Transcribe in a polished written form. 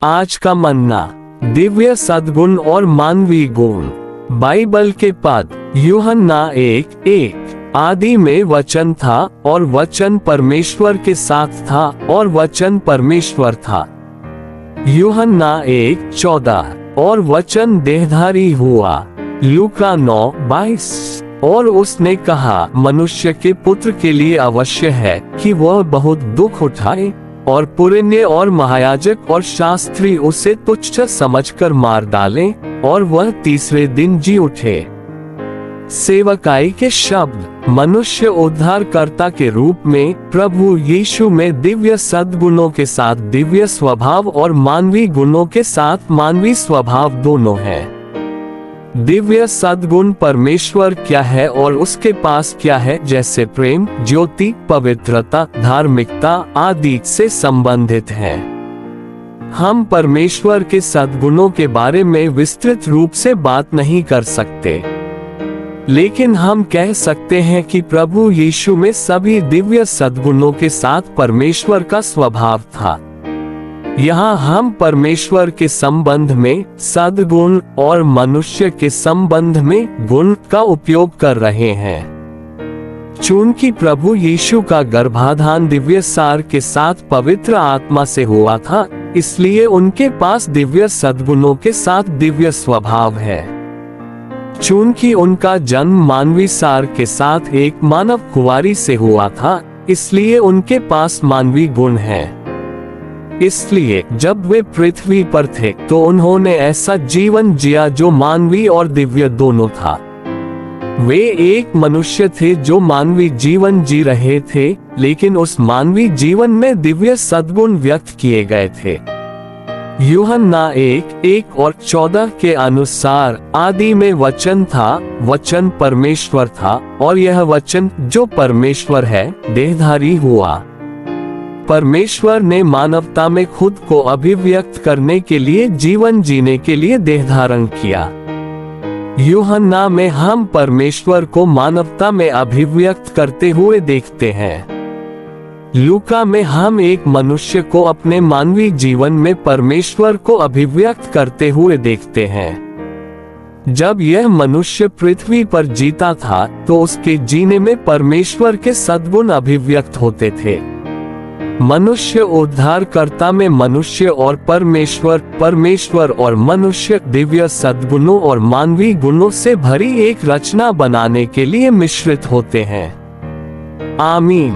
आज का मन्ना, दिव्य सद्गुण और मानवीय गुण। बाइबल के पद, यूहन्ना 1:1। आदि में वचन था और वचन परमेश्वर के साथ था और वचन परमेश्वर था। यूहन्ना 1:14। और वचन देहधारी हुआ। लूका 9:22। और उसने कहा, मनुष्य के पुत्र के लिए अवश्य है कि वह बहुत दुख उठाए, और पुरनिये और महायाजक और शास्त्री उसे तुच्छ समझकर मार डालें, और वह तीसरे दिन जी उठे। सेवकाई के शब्द, मनुष्य उद्धारकर्ता के रूप में प्रभु यीशु में दिव्य सद्गुणों के साथ दिव्य स्वभाव और मानवीय गुणों के साथ मानवीय स्वभाव दोनों हैं। दिव्य सद्गुण परमेश्वर क्या है और उसके पास क्या है, जैसे प्रेम, ज्योति, पवित्रता, धार्मिकता आदि से संबंधित है। हम परमेश्वर के सद्गुणों के बारे में विस्तृत रूप से बात नहीं कर सकते, लेकिन हम कह सकते हैं कि प्रभु यीशु में सभी दिव्य सद्गुणों के साथ परमेश्वर का स्वभाव था। यहाँ हम परमेश्वर के संबंध में सद्गुण और मनुष्य के संबंध में गुण का उपयोग कर रहे हैं। चूंकि प्रभु यीशु का गर्भाधान दिव्य सार के साथ पवित्र आत्मा से हुआ था, इसलिए उनके पास दिव्य सद्गुणों के साथ दिव्य स्वभाव है। चूंकि उनका जन्म मानवीय सार के साथ एक मानव कुंवारी से हुआ था, इसलिए उनके पास मानवीय गुण हैं। इसलिए जब वे पृथ्वी पर थे तो उन्होंने ऐसा जीवन जिया जो मानवीय और दिव्य दोनों था। वे एक मनुष्य थे जो मानवीय जीवन जी रहे थे, लेकिन उस मानवीय जीवन में दिव्य सद्गुण व्यक्त किए गए थे। यूहन्ना 1:1 और 14 के अनुसार आदि में वचन था, वचन परमेश्वर था, और यह वचन जो परमेश्वर है देहधारी हुआ। परमेश्वर ने मानवता में खुद को अभिव्यक्त करने के लिए जीवन जीने के लिए देह धारण किया। यूहन्ना में हम परमेश्वर को मानवता में अभिव्यक्त करते हुए देखते हैं। लूका में हम एक मनुष्य को अपने मानवीय जीवन में परमेश्वर को अभिव्यक्त करते हुए देखते हैं। जब यह मनुष्य पृथ्वी पर जीता था तो उसके जीने में परमेश्वर के सद्गुण अभिव्यक्त होते थे। मनुष्य उद्धारकर्ता में मनुष्य और परमेश्वर, परमेश्वर और मनुष्य दिव्य सद्गुणों और मानवीय गुणों से भरी एक रचना बनाने के लिए मिश्रित होते हैं। आमीन।